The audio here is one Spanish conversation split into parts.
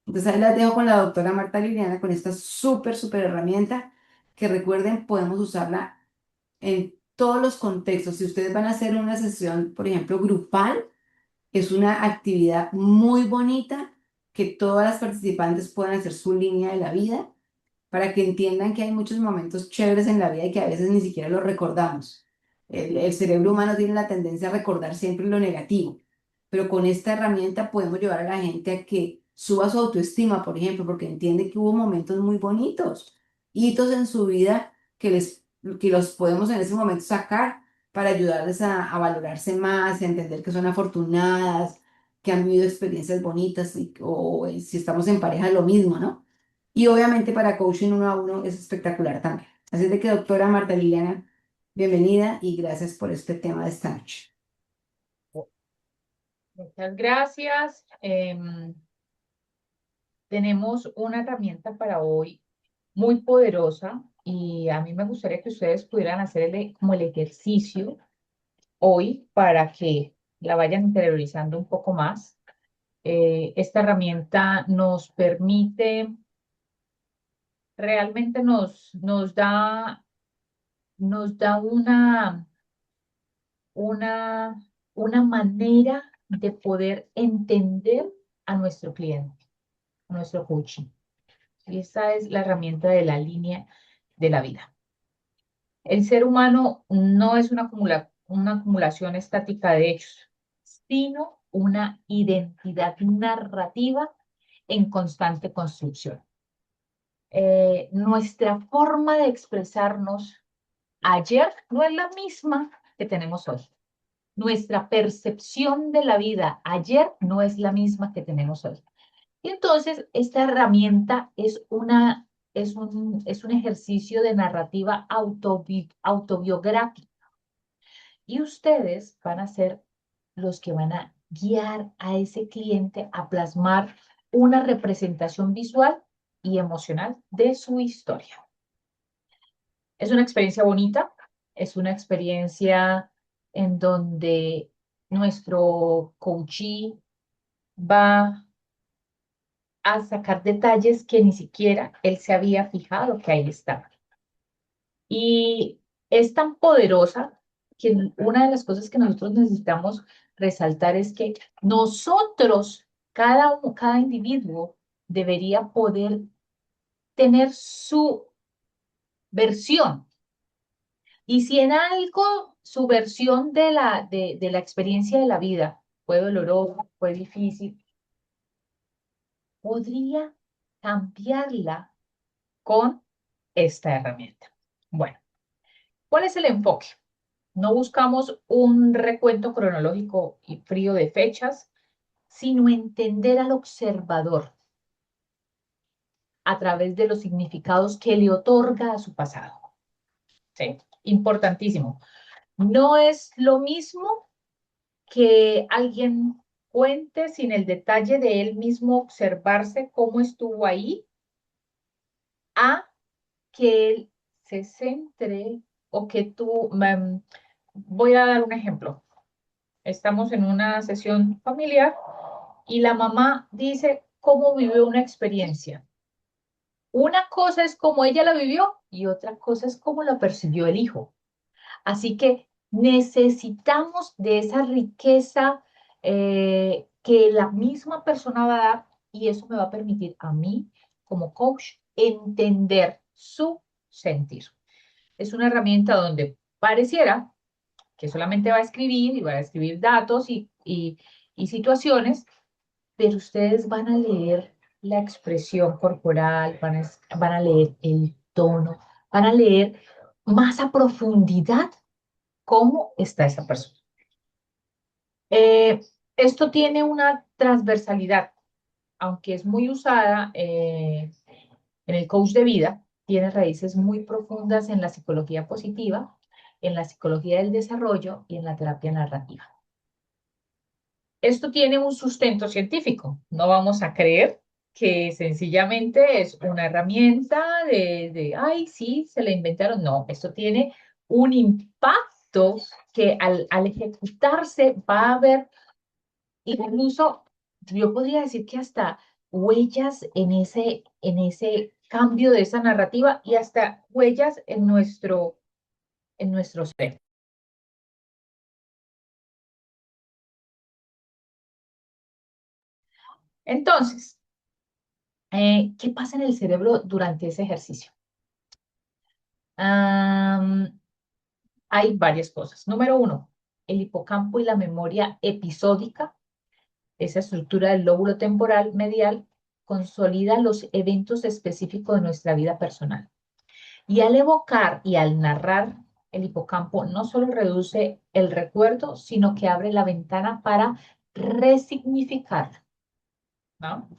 Entonces ahí las dejo con la doctora Marta Liliana con esta súper herramienta que recuerden, podemos usarla en todos los contextos. Si ustedes van a hacer una sesión, por ejemplo, grupal, es una actividad muy bonita que todas las participantes puedan hacer su línea de la vida para que entiendan que hay muchos momentos chéveres en la vida y que a veces ni siquiera los recordamos. El cerebro humano tiene la tendencia a recordar siempre lo negativo, pero con esta herramienta podemos llevar a la gente a que suba su autoestima, por ejemplo, porque entiende que hubo momentos muy bonitos, hitos en su vida que los podemos en ese momento sacar para ayudarles a valorarse más, a entender que son afortunadas, que han vivido experiencias bonitas o si estamos en pareja, lo mismo, ¿no? Y obviamente para coaching uno a uno es espectacular también. Así de que, doctora Marta Liliana, bienvenida y gracias por este tema de esta noche. Muchas gracias. Tenemos una herramienta para hoy muy poderosa y a mí me gustaría que ustedes pudieran hacer como el ejercicio hoy para que la vayan interiorizando un poco más. Esta herramienta nos permite, realmente nos da una, una manera de poder entender a nuestro cliente, a nuestro coaching. Y esta es la herramienta de la línea de la vida. El ser humano no es una acumulación estática de hechos, sino una identidad narrativa en constante construcción. Nuestra forma de expresarnos ayer no es la misma que tenemos hoy. Nuestra percepción de la vida ayer no es la misma que tenemos hoy. Y entonces, esta herramienta es un ejercicio de narrativa autobiográfica. Y ustedes van a ser los que van a guiar a ese cliente a plasmar una representación visual y emocional de su historia. Es una experiencia bonita, es una experiencia en donde nuestro coachee va a sacar detalles que ni siquiera él se había fijado que ahí estaban. Y es tan poderosa que una de las cosas que nosotros necesitamos resaltar es que nosotros, cada individuo, debería poder tener su versión. Y si en algo su versión de la experiencia de la vida fue dolorosa, fue difícil, podría cambiarla con esta herramienta. Bueno, ¿cuál es el enfoque? No buscamos un recuento cronológico y frío de fechas, sino entender al observador a través de los significados que le otorga a su pasado. ¿Sí? Importantísimo. No es lo mismo que alguien cuente sin el detalle de él mismo observarse cómo estuvo ahí, a que él se centre o que voy a dar un ejemplo. Estamos en una sesión familiar y la mamá dice cómo vivió una experiencia. Una cosa es cómo ella la vivió y otra cosa es cómo la percibió el hijo. Así que necesitamos de esa riqueza que la misma persona va a dar y eso me va a permitir a mí como coach entender su sentir. Es una herramienta donde pareciera que solamente va a escribir y va a escribir datos y situaciones, pero ustedes van a leer la expresión corporal, van a leer el tono, van a leer más a profundidad cómo está esa persona. Eh, Esto tiene una transversalidad, aunque es muy usada en el coach de vida, tiene raíces muy profundas en la psicología positiva, en la psicología del desarrollo y en la terapia narrativa. Esto tiene un sustento científico. No vamos a creer que sencillamente es una herramienta ay, sí, se la inventaron. No, esto tiene un impacto que al ejecutarse va a haber incluso, yo podría decir que hasta huellas en ese cambio de esa narrativa y hasta huellas en nuestro ser. Entonces, ¿qué pasa en el cerebro durante ese ejercicio? Am, Hay varias cosas. Número uno, el hipocampo y la memoria episódica, esa estructura del lóbulo temporal medial, consolida los eventos específicos de nuestra vida personal. Y al evocar y al narrar, el hipocampo no solo reduce el recuerdo, sino que abre la ventana para resignificarlo, ¿no?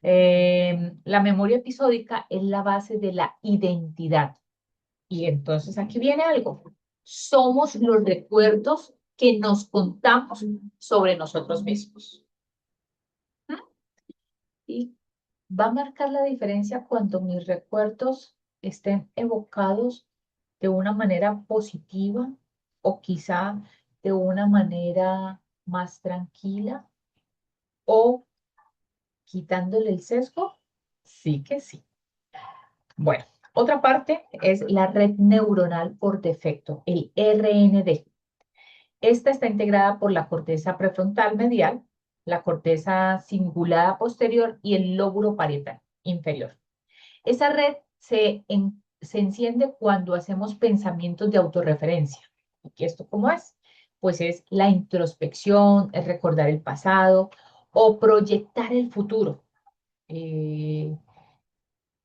La memoria episódica es la base de la identidad. Y entonces aquí viene algo. Somos los recuerdos que nos contamos sobre nosotros mismos. ¿Mm? Y va a marcar la diferencia cuando mis recuerdos estén evocados de una manera positiva o quizá de una manera más tranquila o quitándole el sesgo. Sí que sí. Bueno, otra parte es la red neuronal por defecto, el RND. Esta está integrada por la corteza prefrontal medial, la corteza cingulada posterior y el lóbulo parietal inferior. Esa red se enciende cuando hacemos pensamientos de autorreferencia. ¿Y esto cómo es? Pues es la introspección, es recordar el pasado o proyectar el futuro. Eh,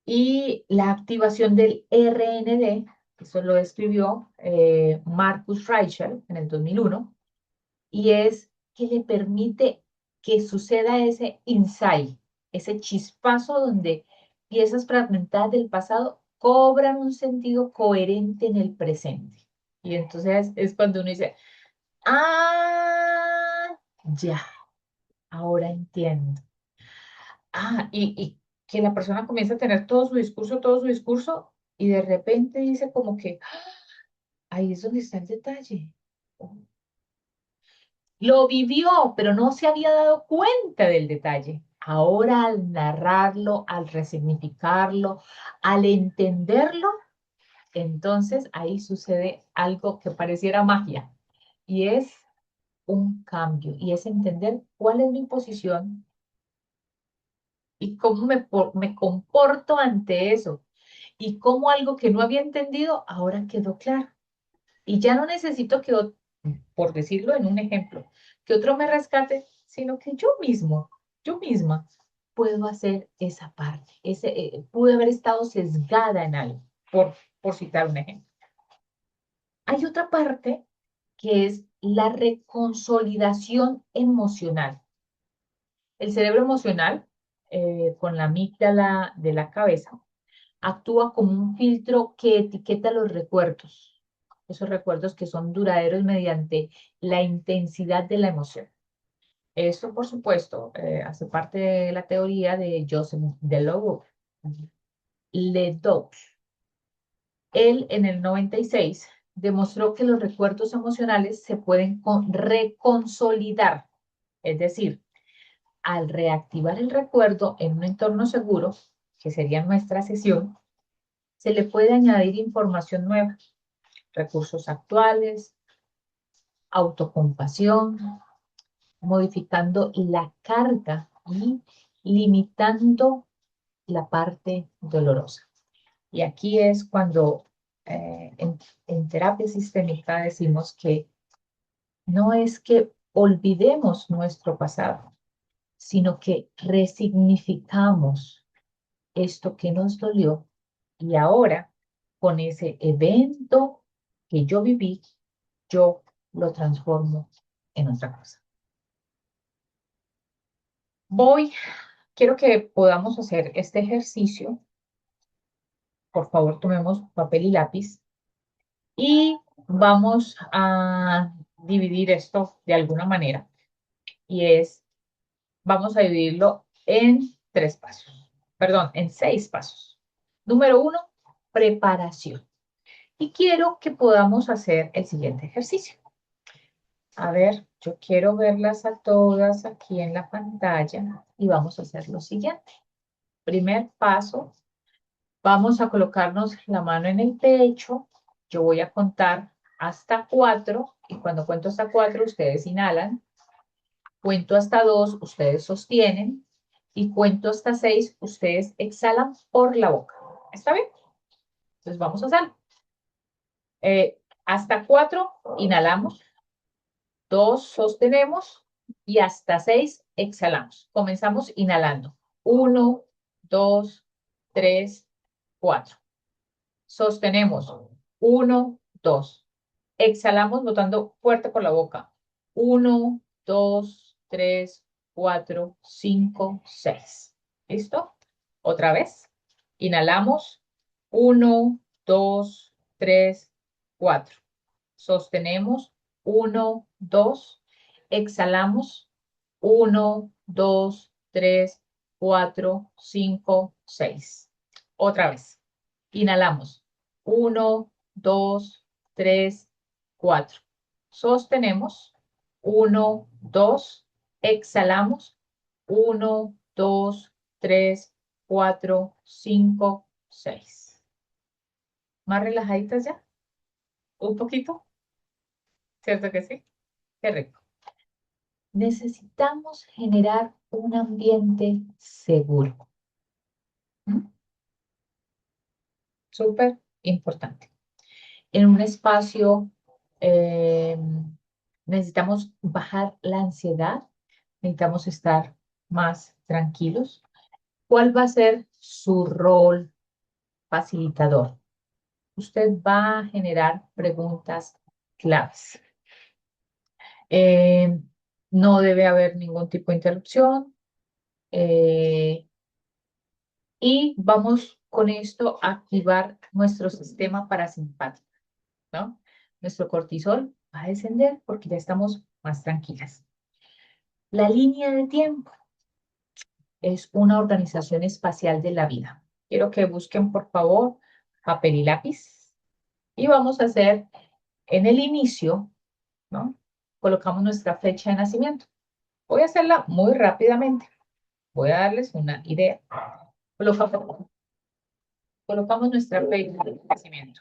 y la activación del RND, eso lo describió Marcus Reichel en el 2001, y es que le permite que suceda ese insight, ese chispazo donde piezas fragmentadas del pasado cobran un sentido coherente en el presente. Y entonces es cuando uno dice, ah, ya, ahora entiendo. Y que la persona comienza a tener todo su discurso, y de repente dice como que, ahí es donde está el detalle. Lo vivió, pero no se había dado cuenta del detalle. Ahora al narrarlo, al resignificarlo, al entenderlo, entonces ahí sucede algo que pareciera magia y es un cambio y es entender cuál es mi posición y cómo me comporto ante eso y cómo algo que no había entendido ahora quedó claro. Y ya no necesito por decirlo en un ejemplo, que otro me rescate, sino que yo misma, puedo hacer esa parte. Pude haber estado sesgada en algo, por citar un ejemplo. Hay otra parte que es la reconsolidación emocional. El cerebro emocional, con la amígdala de la cabeza, actúa como un filtro que etiqueta los recuerdos, esos recuerdos que son duraderos mediante la intensidad de la emoción. Esto, por supuesto, hace parte de la teoría de Joseph Ledoux. Él, en el 96, demostró que los recuerdos emocionales se pueden reconsolidar, es decir, al reactivar el recuerdo en un entorno seguro, que sería nuestra sesión, se le puede añadir información nueva, recursos actuales, autocompasión, modificando la carga y limitando la parte dolorosa. Y aquí es cuando en terapia sistémica decimos que no es que olvidemos nuestro pasado, sino que resignificamos esto que nos dolió y ahora con ese evento que yo viví, yo lo transformo en otra cosa. Quiero que podamos hacer este ejercicio. Por favor, tomemos papel y lápiz y vamos a dividir esto de alguna manera. Y vamos a dividirlo en tres pasos. Perdón, en seis pasos. Número uno, preparación. Y quiero que podamos hacer el siguiente ejercicio. A ver, yo quiero verlas a todas aquí en la pantalla y vamos a hacer lo siguiente. Primer paso, vamos a colocarnos la mano en el pecho. Yo voy a contar hasta 4 y cuando cuento hasta 4 ustedes inhalan. Cuento hasta 2, ustedes sostienen. Y cuento hasta 6, ustedes exhalan por la boca. ¿Está bien? Entonces vamos a hacerlo. Hasta 4 inhalamos. 2 sostenemos. Y hasta 6 exhalamos. Comenzamos inhalando. 1, 2, 3, 4. Sostenemos. 1, 2. Exhalamos botando fuerte por la boca. 1, 2, 3, 4, 5, 6. ¿Listo? Otra vez. Inhalamos. 1, 2, 3, 4. Sostenemos. 1, 2. Exhalamos. 1, 2, 3, 4, 5, 6. Otra vez. Inhalamos. 1, 2, 3, 4. Sostenemos. 1, 2. Exhalamos. 1, 2, 3, 4, 5, 6. ¿Más relajaditas ya? ¿Un poquito? ¿Cierto que sí? Qué rico. Necesitamos generar un ambiente seguro. ¿Mm? Súper importante. En un espacio eh, necesitamos bajar la ansiedad, necesitamos estar más tranquilos. ¿Cuál va a ser su rol facilitador? Usted va a generar preguntas claves. Eh, no debe haber ningún tipo de interrupción eh, y vamos con esto a activar nuestro sistema parasimpático, ¿no? Nuestro cortisol va a descender porque ya estamos más tranquilas. La línea de tiempo es una organización espacial de la vida. Quiero que busquen, por favor, papel y lápiz. Y vamos a hacer en el inicio, ¿no? Colocamos nuestra fecha de nacimiento. Voy a hacerla muy rápidamente. Voy a darles una idea. Colocamos, colocamos nuestra fecha de nacimiento.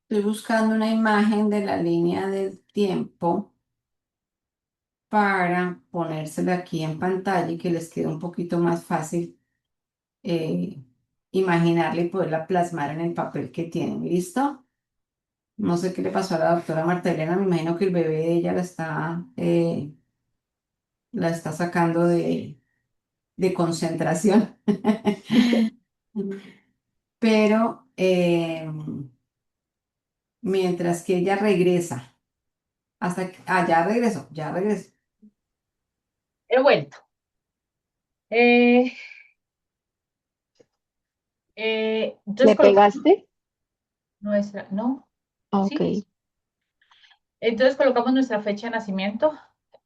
Estoy buscando una imagen de la línea del tiempo para ponérsela aquí en pantalla y que les quede un poquito más fácil eh, imaginarla y poderla plasmar en el papel que tienen. ¿Listo? No sé qué le pasó a la doctora Marta Elena, me imagino que el bebé de ella la está sacando de concentración. Pero mientras que ella regresa, hasta que, ya regresó, ya regresó. He vuelto. Eh, entonces ¿Le colocamos pegaste? nuestra, ¿no? Ok. Sí. Entonces colocamos nuestra fecha de nacimiento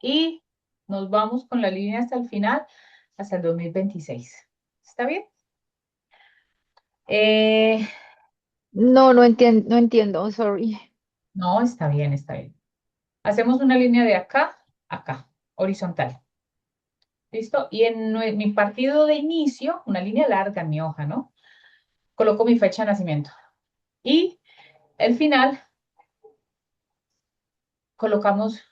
y nos vamos con la línea hasta el final, hasta el 2026. ¿Está bien? Eh, No entiendo, sorry. no, está bien, está bien. Hacemos una línea de acá a acá, horizontal. ¿Listo? Y en mi partido de inicio, una línea larga en mi hoja, ¿no? Coloco mi fecha de nacimiento. Y el final colocamos,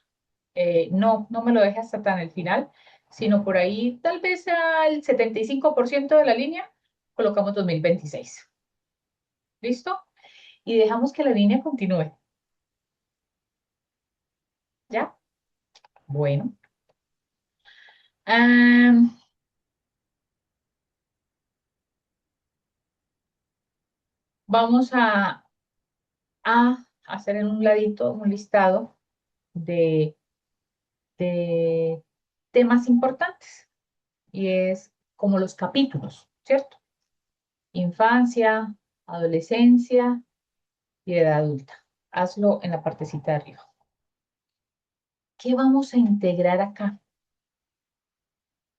no me lo deje hasta tan el final, sino por ahí, tal vez al 75% de la línea, colocamos 2026. ¿Listo? Y dejamos que la línea continúe. ¿Ya? Bueno. Am, vamos a hacer en un ladito un listado de, de temas importantes y es como los capítulos, ¿cierto? Infancia, adolescencia y edad adulta. Hazlo en la partecita de arriba. ¿Qué vamos a integrar acá?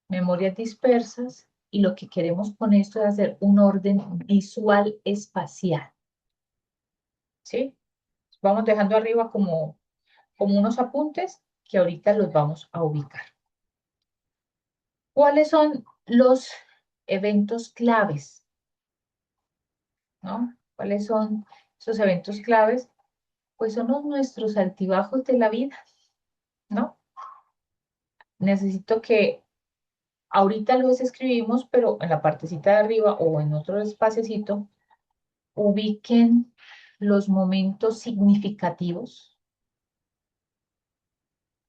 Memorias dispersas y lo que queremos con esto es hacer un orden visual espacial, ¿sí? Vamos dejando arriba como unos apuntes que ahorita los vamos a ubicar. ¿Cuáles son los eventos claves? ¿No? ¿Cuáles son esos eventos claves? Pues son nuestros altibajos de la vida, ¿no? Necesito que ahorita los escribimos, pero en la partecita de arriba o en otro espaciecito, ubiquen los momentos significativos,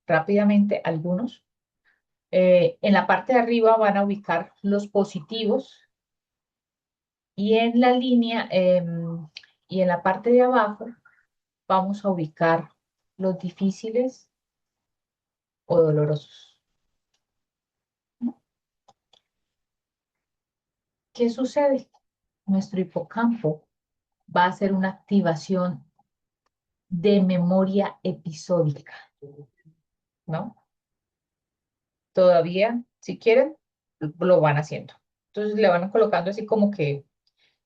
rápidamente algunos. En la parte de arriba van a ubicar los positivos y en la línea y en la parte de abajo vamos a ubicar los difíciles o dolorosos. ¿Qué sucede? Nuestro hipocampo va a hacer una activación de memoria episódica, ¿no? Todavía, si quieren, lo van haciendo. Entonces le van colocando así como que,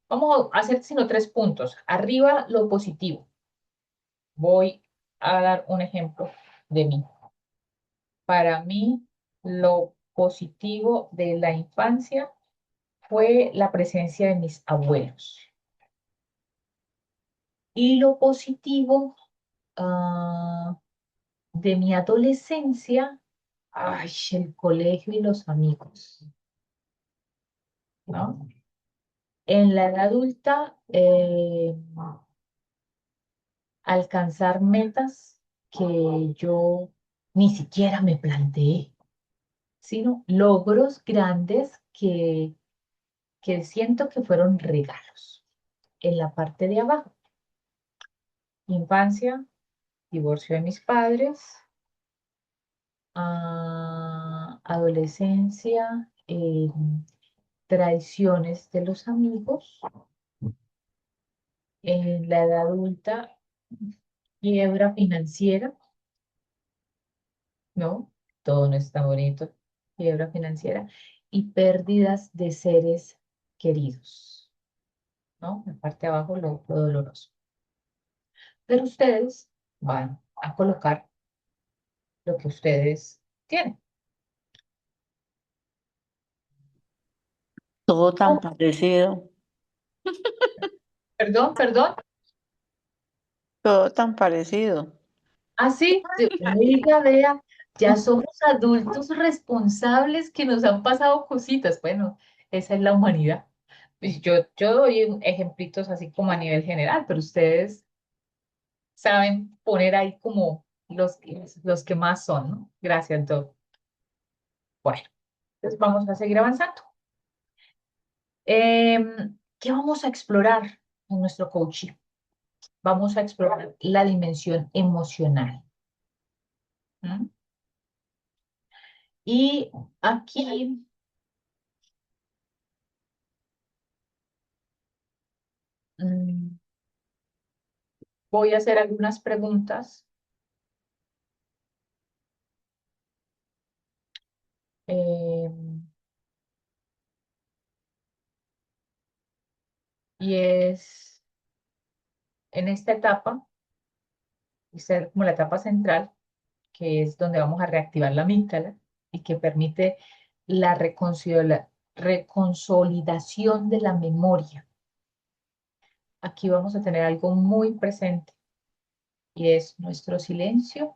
vamos a hacer sino 3 puntos. Arriba lo positivo. Voy a dar un ejemplo de mí. Para mí, lo positivo de la infancia fue la presencia de mis abuelos. Y lo positivo de mi adolescencia, ay, el colegio y los amigos, ¿no? En la edad adulta, alcanzar metas que yo ni siquiera me planteé, sino logros grandes que siento que fueron regalos. En la parte de abajo, infancia, divorcio de mis padres, adolescencia, traiciones de los amigos, en la edad adulta, quiebra financiera, ¿no? Todo no está bonito, quiebra financiera, y pérdidas de seres queridos, ¿no? En la parte de abajo lo doloroso. Pero ustedes van a colocar lo que ustedes tienen. Todo tan Oh, parecido, perdón, perdón. todo tan parecido. Así, oiga, vea, ya somos adultos responsables que nos han pasado cositas. Bueno, esa es la humanidad. Pues yo doy ejemplitos así como a nivel general, pero ustedes saben poner ahí como los que más son, ¿no? Gracias, Doc. Bueno, entonces vamos a seguir avanzando. ¿Qué vamos a explorar en nuestro coaching? Vamos a explorar la dimensión emocional. ¿M? Y aquí mm, voy a hacer algunas preguntas. eh, y es en esta etapa, y ser como la etapa central, que es donde vamos a reactivar la amígdala y que permite la reconsolidación de la memoria. Aquí vamos a tener algo muy presente y es nuestro silencio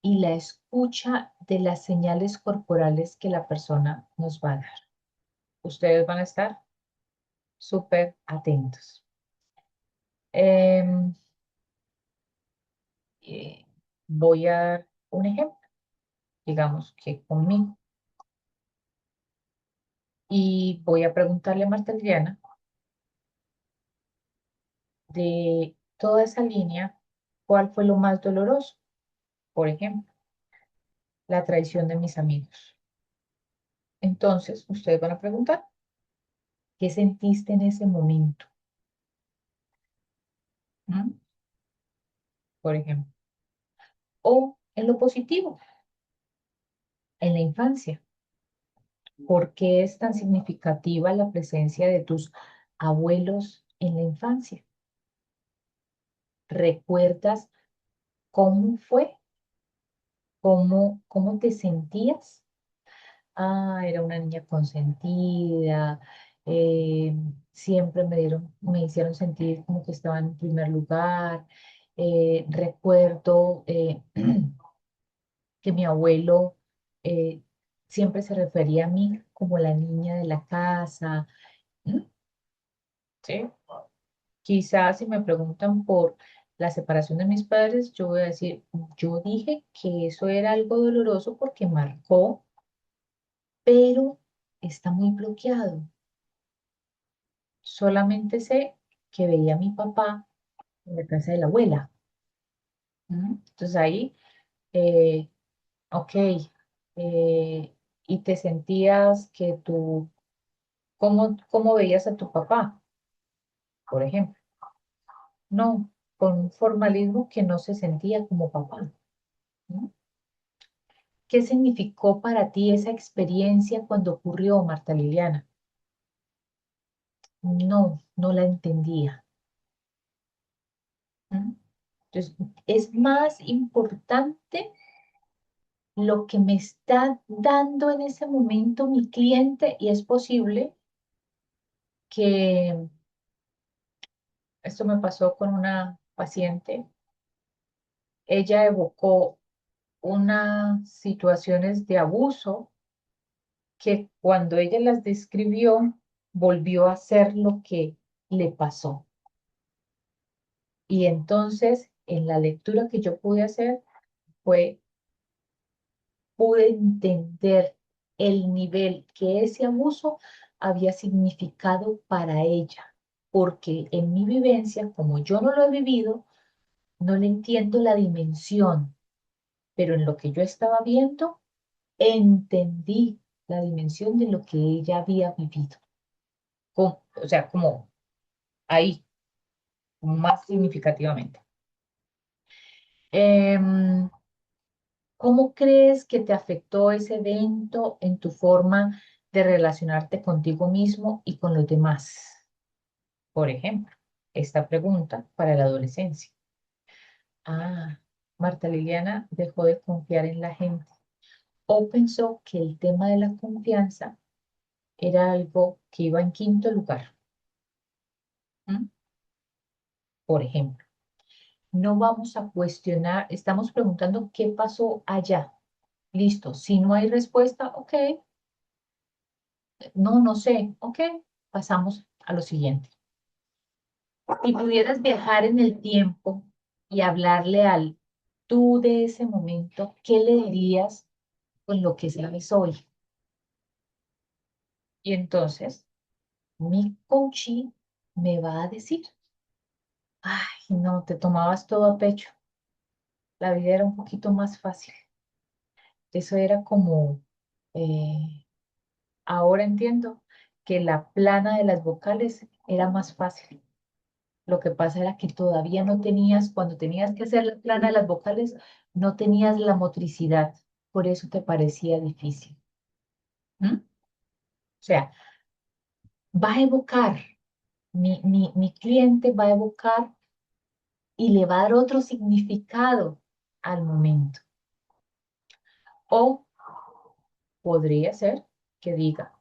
y la escucha de las señales corporales que la persona nos va a dar. Ustedes van a estar súper atentos. Em, Voy a dar un ejemplo, digamos que conmigo. Y voy a preguntarle a Marta Adriana de toda esa línea, ¿cuál fue lo más doloroso? Por ejemplo, la traición de mis amigos. Entonces, ustedes van a preguntar, ¿qué sentiste en ese momento? ¿Mm? Por ejemplo. O en lo positivo, en la infancia. ¿Por qué es tan significativa la presencia de tus abuelos en la infancia? ¿Recuerdas cómo fue? ¿Cómo te sentías? Ah, era una niña consentida, eh, siempre me hicieron sentir como que estaba en primer lugar. Recuerdo que mi abuelo eh, siempre se refería a mí como la niña de la casa. ¿Mm? ¿Sí? Quizás si me preguntan por la separación de mis padres, yo voy a decir, yo dije que eso era algo doloroso porque marcó, pero está muy bloqueado. Solamente sé que veía a mi papá en la casa de la abuela. ¿Mm? Entonces ahí, eh, ok, y te sentías que tú, ¿cómo veías a tu papá, por ejemplo? No, con un formalismo que no se sentía como papá. ¿No? ¿Qué significó para ti esa experiencia cuando ocurrió, Marta Liliana? No, no la entendía. ¿Mm? Entonces, es más importante lo que me está dando en ese momento mi cliente y es posible que esto me pasó con una paciente. Ella evocó unas situaciones de abuso que cuando ella las describió, volvió a ser lo que le pasó. Y entonces, en la lectura que yo pude hacer, pude entender el nivel que ese abuso había significado para ella, porque en mi vivencia, como yo no lo he vivido, no le entiendo la dimensión, pero en lo que yo estaba viendo, entendí la dimensión de lo que ella había vivido. O sea, como ahí, más significativamente. Em, ¿Cómo crees que te afectó ese evento en tu forma de relacionarte contigo mismo y con los demás? Por ejemplo, esta pregunta para la adolescencia. Ah, Marta Liliana dejó de confiar en la gente o pensó que el tema de la confianza era algo que iba en quinto lugar. ¿Mm? Por ejemplo, no vamos a cuestionar, estamos preguntando qué pasó allá. Listo, si no hay respuesta, ok, no, no sé, ok, pasamos a lo siguiente. Si pudieras viajar en el tiempo y hablarle al tú de ese momento, ¿qué le dirías con lo que sabes hoy? Y entonces mi coachee me va a decir, ay, no, te tomabas todo a pecho, la vida era un poquito más fácil. Eso era como, eh, ahora entiendo que la plana de las vocales era más fácil. Lo que pasa era que todavía no tenías, cuando tenías que hacer la plana de las vocales, no tenías la motricidad. Por eso te parecía difícil. ¿Mm? O sea, va a evocar, mi cliente va a evocar y le va a dar otro significado al momento. O podría ser que diga,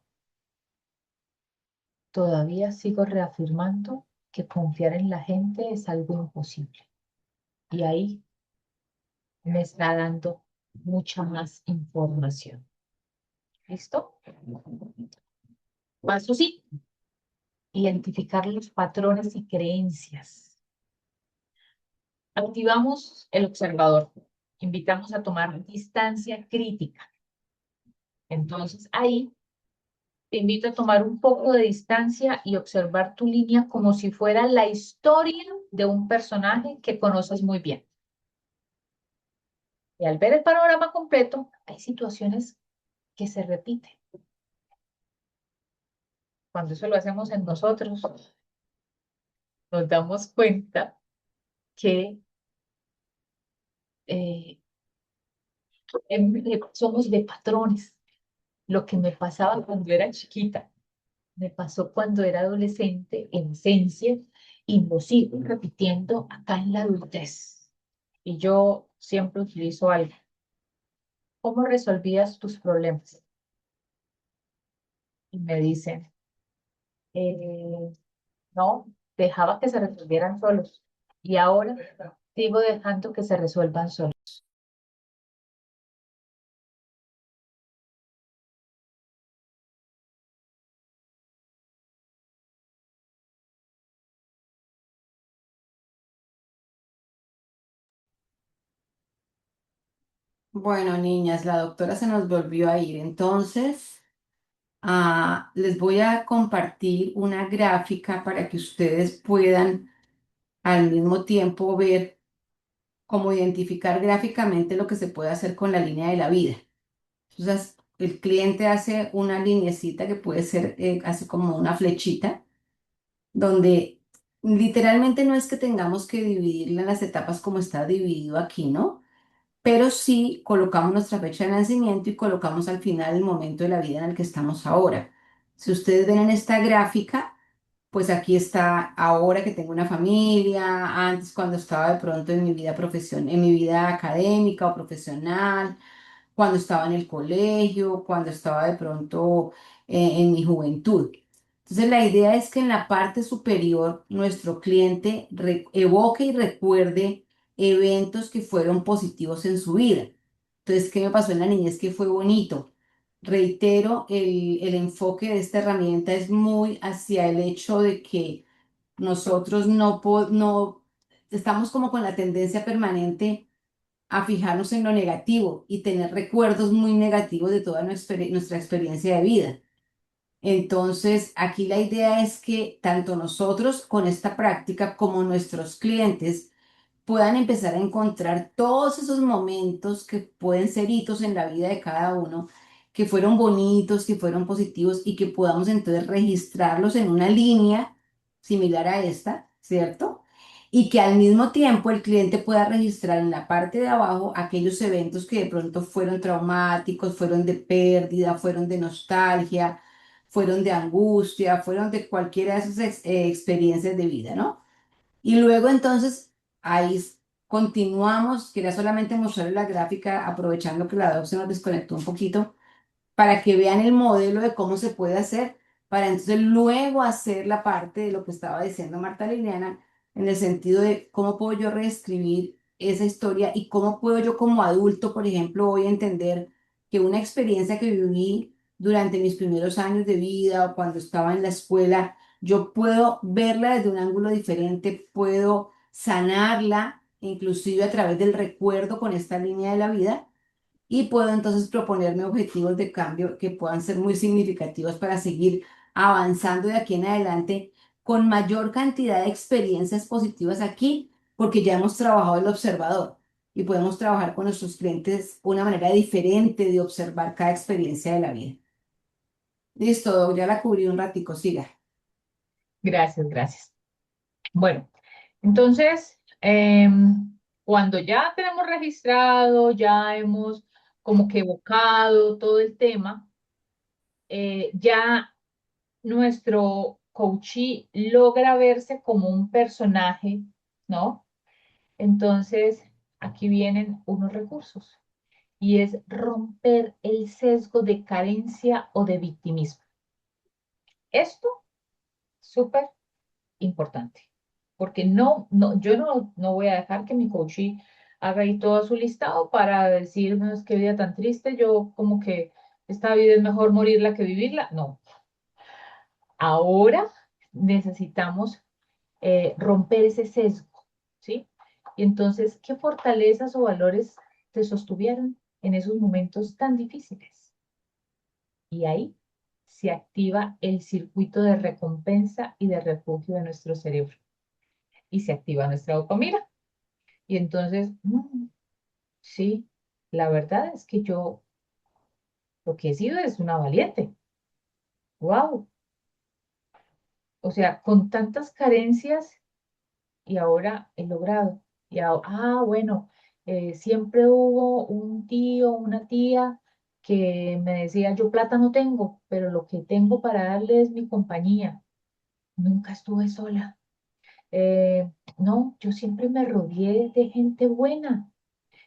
todavía sigo reafirmando que confiar en la gente es algo imposible. Y ahí me está dando mucha más información. ¿Listo? Paso sí, identificar los patrones y creencias. Activamos el observador. invitamos a tomar distancia crítica. Entonces, ahí te invito a tomar un poco de distancia y observar tu línea como si fuera la historia de un personaje que conoces muy bien. Y al ver el panorama completo, hay situaciones que se repiten. Cuando eso lo hacemos en nosotros, nos damos cuenta que eh, somos de patrones. Lo que me pasaba cuando era chiquita, me pasó cuando era adolescente, en esencia, y lo sigo repitiendo acá en la adultez. Y yo siempre utilizo algo. ¿Cómo resolvías tus problemas? Y me dicen, eh, no, dejaba que se resolvieran solos. Y ahora sigo dejando que se resuelvan solos. Bueno, niñas, la doctora se nos volvió a ir. Entonces, les voy a compartir una gráfica para que ustedes puedan al mismo tiempo ver cómo identificar gráficamente lo que se puede hacer con la línea de la vida. Entonces, el cliente hace una lineecita que puede ser, así como una flechita, donde literalmente no es que tengamos que dividirla en las etapas como está dividido aquí, ¿no? Pero sí colocamos nuestra fecha de nacimiento y colocamos al final el momento de la vida en el que estamos ahora. Si ustedes ven en esta gráfica, pues aquí está ahora que tengo una familia, antes cuando estaba de pronto en mi vida profesional, en mi vida académica o profesional, cuando estaba en el colegio, cuando estaba de pronto en mi juventud. Entonces, la idea es que en la parte superior nuestro cliente evoque y recuerde eventos que fueron positivos en su vida. Entonces, ¿qué me pasó en la niñez que fue bonito? Reitero, el enfoque de esta herramienta es muy hacia el hecho de que nosotros no estamos como con la tendencia permanente a fijarnos en lo negativo y tener recuerdos muy negativos de toda nuestra experiencia de vida. Entonces, aquí la idea es que tanto nosotros con esta práctica como nuestros clientes puedan empezar a encontrar todos esos momentos que pueden ser hitos en la vida de cada uno, que fueron bonitos, que fueron positivos y que podamos entonces registrarlos en una línea similar a esta, ¿cierto? Y que al mismo tiempo el cliente pueda registrar en la parte de abajo aquellos eventos que de pronto fueron traumáticos, fueron de pérdida, fueron de nostalgia, fueron de angustia, fueron de cualquiera de esas experiencias de vida, ¿no? Y luego entonces ahí continuamos, quería solamente mostrarles la gráfica, aprovechando que la doc se nos desconectó un poquito, para que vean el modelo de cómo se puede hacer, para entonces luego hacer la parte de lo que estaba diciendo Marta Liliana, en el sentido de cómo puedo yo reescribir esa historia y cómo puedo yo como adulto, por ejemplo, hoy entender que una experiencia que viví durante mis primeros años de vida o cuando estaba en la escuela, yo puedo verla desde un ángulo diferente, puedo sanarla, inclusive a través del recuerdo con esta línea de la vida y puedo entonces proponerme objetivos de cambio que puedan ser muy significativos para seguir avanzando de aquí en adelante con mayor cantidad de experiencias positivas aquí, porque ya hemos trabajado el observador y podemos trabajar con nuestros clientes una manera diferente de observar cada experiencia de la vida. Listo, Doc, ya la cubrí un ratico, siga. Gracias, gracias. Bueno, entonces, cuando ya tenemos registrado, ya hemos como que evocado todo el tema, ya nuestro coachee logra verse como un personaje, ¿no? Entonces, aquí vienen unos recursos y es romper el sesgo de carencia o de victimismo. Esto, súper importante, porque yo no voy a dejar que mi coachee haga ahí todo su listado para decir, no, es que vida tan triste, yo como que esta vida es mejor morirla que vivirla. No, ahora necesitamos romper ese sesgo, ¿sí? Y entonces, ¿qué fortalezas o valores te sostuvieron en esos momentos tan difíciles. Y ahí se activa el circuito de recompensa y de refugio de nuestro cerebro. Y se activa nuestra dopamina. Y entonces, sí, la verdad es que yo lo que he sido es una valiente. ¡Wow! O sea, con tantas carencias y ahora he logrado. Bueno, siempre hubo un tío, una tía que me decía, yo plata no tengo, pero lo que tengo para darle es mi compañía. Nunca estuve sola. No, yo siempre me rodeé de gente buena,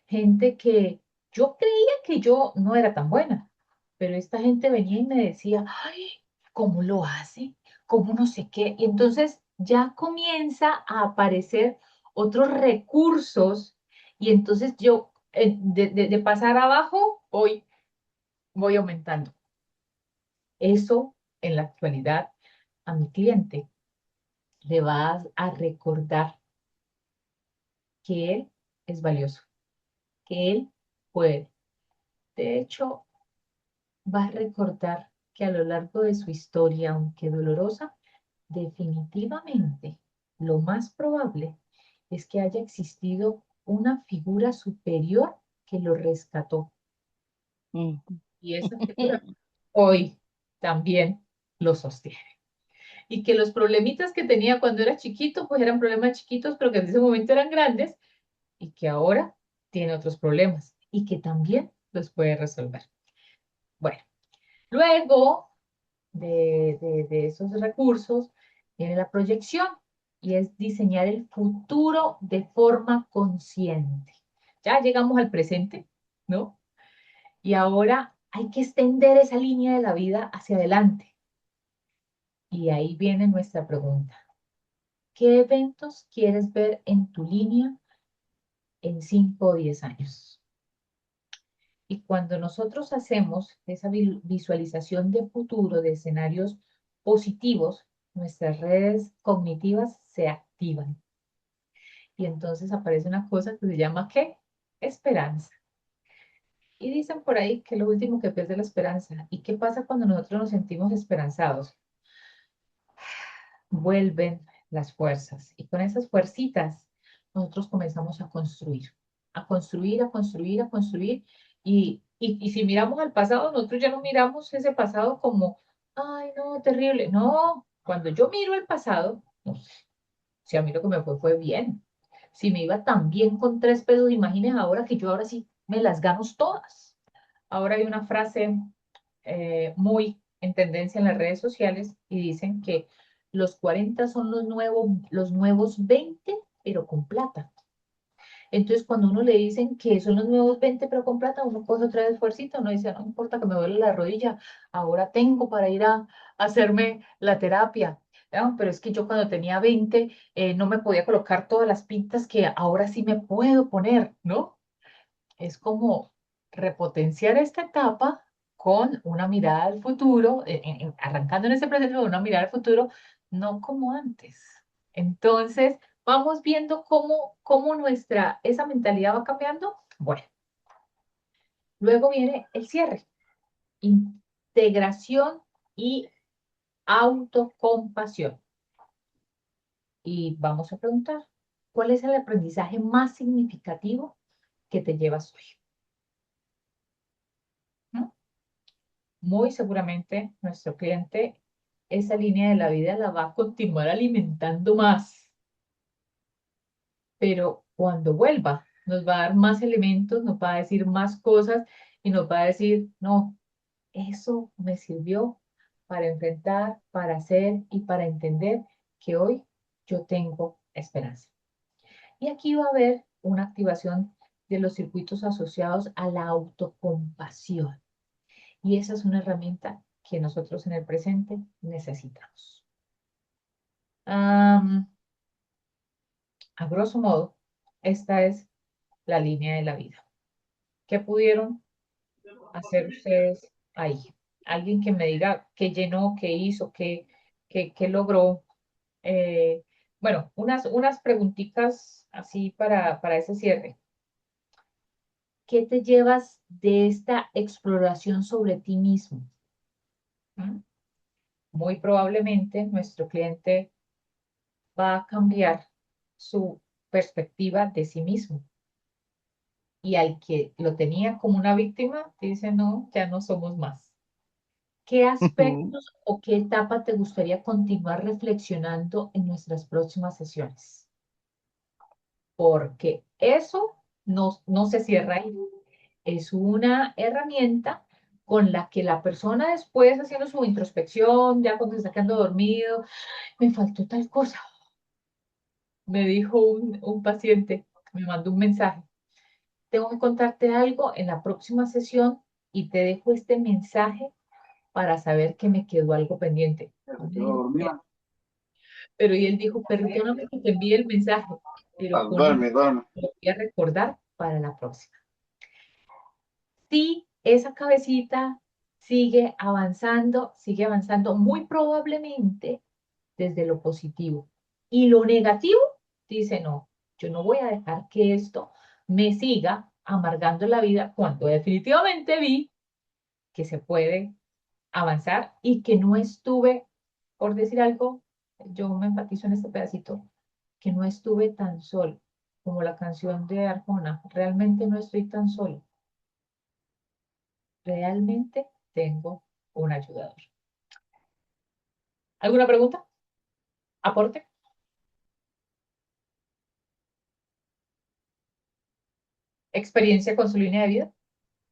gente que yo creía que yo no era tan buena, pero esta gente venía y me decía, ay, ¿cómo lo hace? ¿Cómo no sé qué? Y entonces ya comienza a aparecer otros recursos y entonces yo, de pasar abajo, voy aumentando. Eso en la actualidad a mi cliente le va a recordar que él es valioso, que él puede. De hecho, va a recordar que a lo largo de su historia, aunque dolorosa, definitivamente lo más probable es que haya existido una figura superior que lo rescató. Mm. Y esa figura hoy también lo sostiene. Y que los problemitas que tenía cuando era chiquito, pues eran problemas chiquitos, pero que en ese momento eran grandes, y que ahora tiene otros problemas y que también los puede resolver. Bueno, luego de esos recursos viene la proyección y es diseñar el futuro de forma consciente. Ya llegamos al presente, ¿no? Y ahora hay que extender esa línea de la vida hacia adelante. Y ahí viene nuestra pregunta. ¿Qué eventos quieres ver en tu línea en 5 o 10 años? Y cuando nosotros hacemos esa visualización de futuro, de escenarios positivos, nuestras redes cognitivas se activan. Y entonces aparece una cosa que se llama ¿qué? Esperanza. Y dicen por ahí que lo último que pierde la esperanza. ¿Y qué pasa cuando nosotros nos sentimos esperanzados? Vuelven las fuerzas. Y con esas fuercitas nosotros comenzamos a construir, a construir, a construir, a construir. Y si miramos al pasado, nosotros ya no miramos ese pasado como, ay, no, terrible. No, cuando yo miro el pasado, no sé, si a mí lo que me fue bien. Si me iba tan bien con 3 pesos, imagínense ahora que yo ahora sí me las gano todas. Ahora hay una frase muy en tendencia en las redes sociales y dicen que los 40 son los nuevos 20, pero con plata. Entonces, cuando uno le dicen que son los nuevos 20, pero con plata, uno coge otra vez fuercita, uno dice, no importa que me duele la rodilla, ahora tengo para ir a hacerme la terapia. ¿No? Pero es que yo cuando tenía 20 no me podía colocar todas las pintas que ahora sí me puedo poner, ¿no? Es como repotenciar esta etapa con una mirada al futuro, arrancando en ese proceso con una mirada al futuro, no como antes. Entonces, vamos viendo cómo esa mentalidad va cambiando. Bueno, luego viene el cierre, integración y autocompasión. Y vamos a preguntar, ¿cuál es el aprendizaje más significativo que te llevas hoy? ¿No? Muy seguramente nuestro cliente esa línea de la vida la va a continuar alimentando más, pero cuando vuelva nos va a dar más elementos, nos va a decir más cosas y nos va a decir, no, eso me sirvió para enfrentar, para hacer y para entender que hoy yo tengo esperanza. Y aquí va a haber una activación de los circuitos asociados a la autocompasión. Y esa es una herramienta que nosotros en el presente necesitamos. A grosso modo, esta es la línea de la vida. ¿Qué pudieron hacer ustedes ahí? Alguien que me diga qué llenó, qué hizo, qué logró. Eh, bueno, unas preguntitas así para ese cierre. ¿Qué te llevas de esta exploración sobre ti mismo? ¿Mm? Muy probablemente nuestro cliente va a cambiar su perspectiva de sí mismo. Y al que lo tenía como una víctima, dice, no, ya no somos más. ¿Qué Ujú. aspectos o qué etapa te gustaría continuar reflexionando en nuestras próximas sesiones? Porque eso no se cierra ahí. Es una herramienta con la que la persona después haciendo su introspección, ya cuando se está quedando dormido, me faltó tal cosa. Me dijo un paciente, me mandó un mensaje. Tengo que contarte algo en la próxima sesión y te dejo este mensaje para saber que me quedó algo pendiente. Se quedó dormida. Pero y él dijo, perdóname que te envíe el mensaje, pero con él Duerme, duerme. lo voy a recordar para la próxima. Si esa cabecita sigue avanzando muy probablemente desde lo positivo. Y lo negativo dice, no, yo no voy a dejar que esto me siga amargando la vida cuando definitivamente vi que se puede avanzar y que no estuve, por decir algo, yo me enfatizo en este pedacito, que no estuve tan solo como la canción de Arjona. Realmente no estoy tan solo. Realmente tengo un ayudador. ¿Alguna pregunta? ¿Aporte? ¿Experiencia con su línea de vida?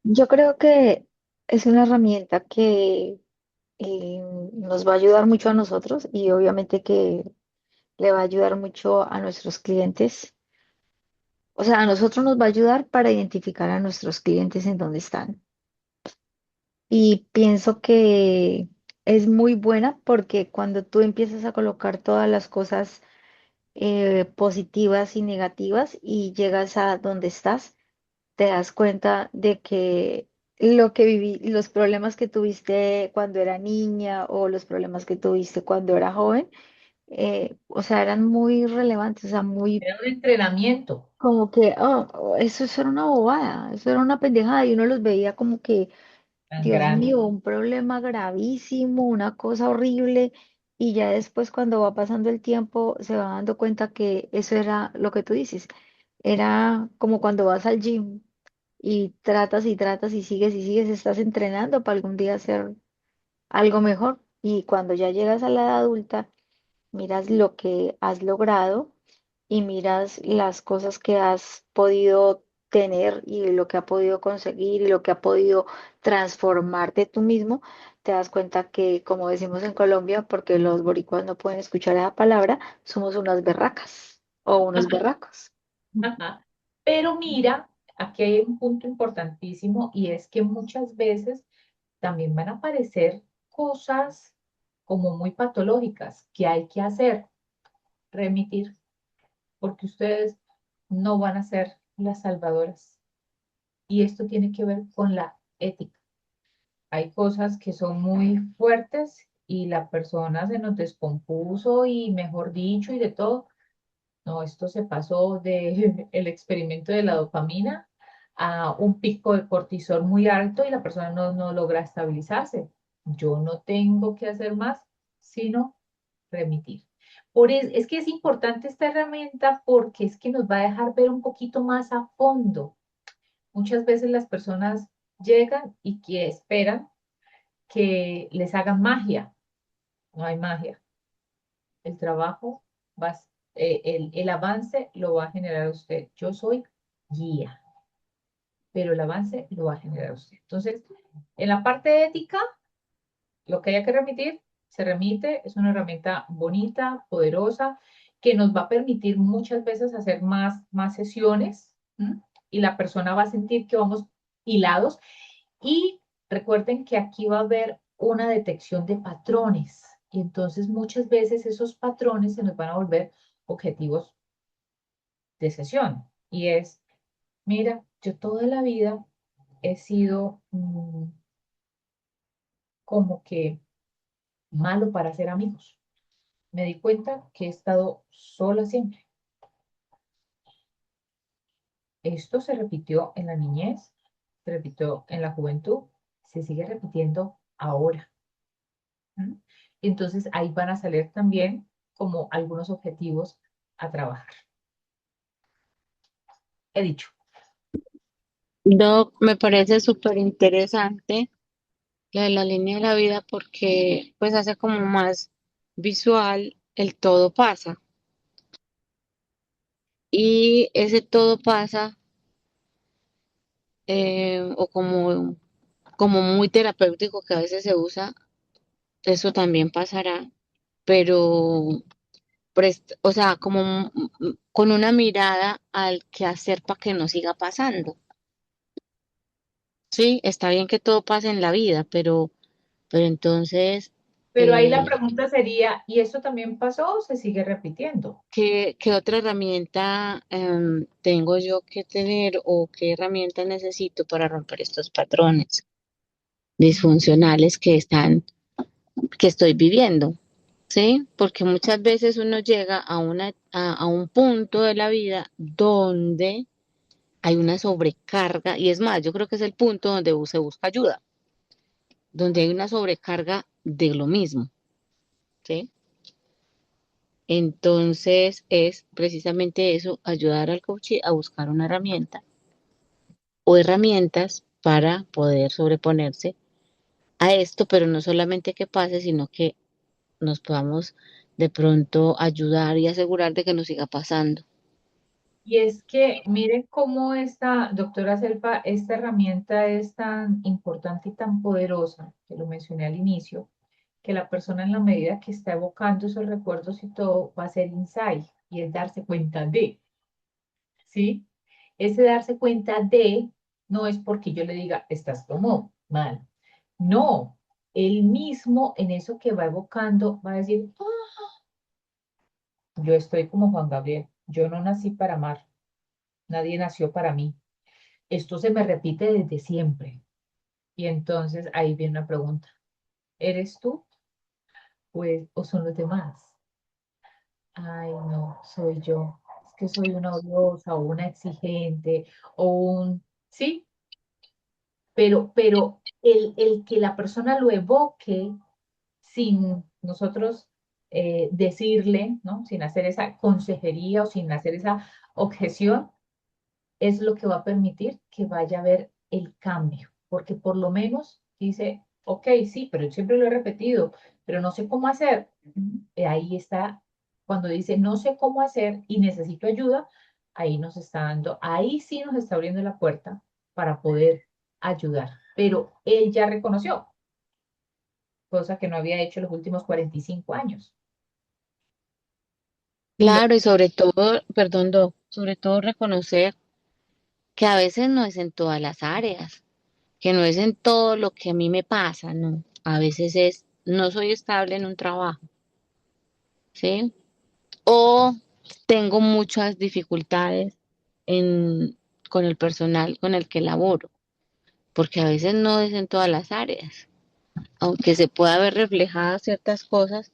Yo creo que es una herramienta que nos va a ayudar mucho a nosotros y obviamente que le va a ayudar mucho a nuestros clientes. O sea, a nosotros nos va a ayudar para identificar a nuestros clientes en dónde están. Y pienso que es muy buena porque cuando tú empiezas a colocar todas las cosas positivas y negativas y llegas a donde estás, te das cuenta de que lo que viví, los problemas que tuviste cuando era niña o los problemas que tuviste cuando era joven, o sea, eran muy relevantes, o sea, muy Era un entrenamiento como que, eso era una bobada, eso era una pendejada y uno los veía como que, tan Dios grande. mío, un problema gravísimo, una cosa horrible. Y ya después cuando va pasando el tiempo se va dando cuenta que eso era lo que tú dices. Era como cuando vas al gym y tratas y tratas y sigues, estás entrenando para algún día hacer algo mejor. Y cuando ya llegas a la edad adulta, miras lo que has logrado y miras las cosas que has podido tener y lo que ha podido conseguir y lo que ha podido transformarte tú mismo, te das cuenta que, como decimos en Colombia, porque los boricuas no pueden escuchar esa palabra, somos unas berracas o unos berracos. Ajá. Pero mira, aquí hay un punto importantísimo y es que muchas veces también van a aparecer cosas como muy patológicas que hay que hacer, remitir, porque ustedes no van a ser las salvadoras. Y esto tiene que ver con la ética. Hay cosas que son muy fuertes y la persona se nos descompuso y mejor dicho y de todo. No, esto se pasó de el experimento de la dopamina a un pico de cortisol muy alto y la persona no logra estabilizarse. Yo no tengo que hacer más, sino remitir. Es que es importante esta herramienta porque es que nos va a dejar ver un poquito más a fondo. Muchas veces las personas llegan y que esperan que les hagan magia. No hay magia. El trabajo va, el avance lo va a generar usted. Yo soy guía, pero el avance lo va a generar usted. Entonces, en la parte ética, lo que haya que remitir, se remite. Es una herramienta bonita, poderosa, que nos va a permitir muchas veces hacer más sesiones. ¿M? Y la persona va a sentir que vamos hilados. Y recuerden que aquí va a haber una detección de patrones. Y entonces muchas veces esos patrones se nos van a volver objetivos de sesión. Y es, mira, yo toda la vida he sido como que malo para hacer amigos. Me di cuenta que he estado sola siempre. Esto se repitió en la niñez, se repitió en la juventud, se sigue repitiendo ahora. ¿M? Entonces ahí van a salir también como algunos objetivos a trabajar. He dicho. Doc, me parece súper interesante lo de la línea de la vida porque pues hace como más visual el todo pasa. Y ese todo pasa o como muy terapéutico que a veces se usa, eso también pasará, pero o sea, como con una mirada al qué hacer para que no siga pasando. Sí, está bien que todo pase en la vida, pero entonces, Pero ahí la eh, pregunta sería, ¿y eso también pasó o se sigue repitiendo? ¿qué otra herramienta tengo yo que tener o qué herramienta necesito para romper estos patrones disfuncionales que estoy viviendo? ¿Sí? Porque muchas veces uno llega a un punto de la vida donde hay una sobrecarga, y es más, yo creo que es el punto donde se busca ayuda, donde hay una sobrecarga de lo mismo, ¿sí? Entonces es precisamente eso, ayudar al coach a buscar una herramienta o herramientas para poder sobreponerse a esto, pero no solamente que pase, sino que nos podamos de pronto ayudar y asegurar de que no siga pasando. Y es que miren cómo esta, doctora Selva, esta herramienta es tan importante y tan poderosa, que lo mencioné al inicio, que la persona en la medida que está evocando esos recuerdos y todo, va a ser insight y es darse cuenta de, ¿sí? Ese darse cuenta de no es porque yo le diga, estás como mal. No, él mismo en eso que va evocando va a decir, "Ah, yo estoy como Juan Gabriel, yo no nací para amar, nadie nació para mí. Esto se me repite desde siempre. Y entonces ahí viene una pregunta. ¿Eres tú pues, o son los demás? Ay, no, soy yo. Es que soy una odiosa o una exigente o un... Sí, pero el que la persona lo evoque sin nosotros decirle, ¿no? Sin hacer esa consejería o sin hacer esa objeción, es lo que va a permitir que vaya a haber el cambio, porque por lo menos dice, ok, sí, pero yo siempre lo he repetido, pero no sé cómo hacer. Ahí está, cuando dice no sé cómo hacer y necesito ayuda, ahí nos está dando, ahí sí nos está abriendo la puerta para poder ayudar. Pero él ya reconoció, cosa que no había hecho los últimos 45 años. Y lo, Claro, y sobre todo, perdón, Doc, sobre todo reconocer que a veces no es en todas las áreas, que no es en todo lo que a mí me pasa, no. A veces es, no soy estable en un trabajo, ¿sí? O tengo muchas dificultades en, con el personal con el que laboro, porque a veces no es en todas las áreas, aunque se pueda ver reflejadas ciertas cosas,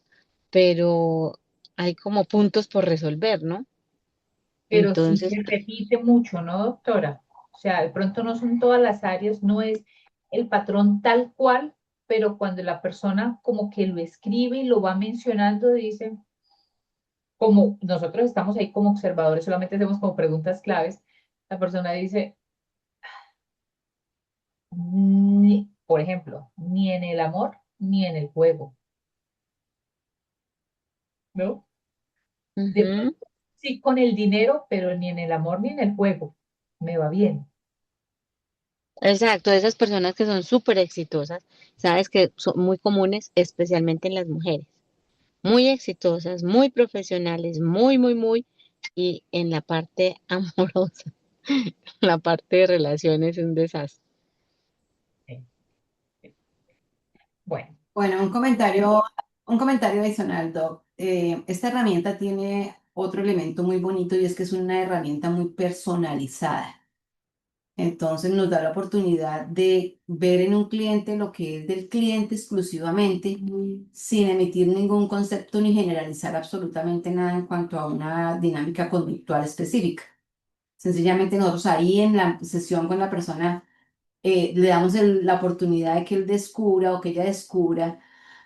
pero hay como puntos por resolver, ¿no? pero sí Entonces, se repite mucho, ¿no, doctora? O sea, de pronto no son todas las áreas, no es el patrón tal cual, pero cuando la persona como que lo escribe y lo va mencionando, dice, como nosotros estamos ahí como observadores, solamente hacemos como preguntas claves, la persona dice, por ejemplo, ni en el amor ni en el juego, ¿no? De ujú. pronto sí con el dinero, pero ni en el amor ni en el juego, me va bien. Exacto, esas personas que son súper exitosas, sabes que son muy comunes, especialmente en las mujeres, muy exitosas, muy profesionales, muy, y en la parte amorosa, la parte de relaciones es un desastre. Sí, sí. Bueno. Bueno, un comentario adicional, Doc. Esta herramienta tiene otro elemento muy bonito y es que es una herramienta muy personalizada. Entonces nos da la oportunidad de ver en un cliente lo que es del cliente exclusivamente, sin emitir ningún concepto ni generalizar absolutamente nada en cuanto a una dinámica conductual específica. Sencillamente nosotros ahí en la sesión con la persona le damos la oportunidad de que él descubra o que ella descubra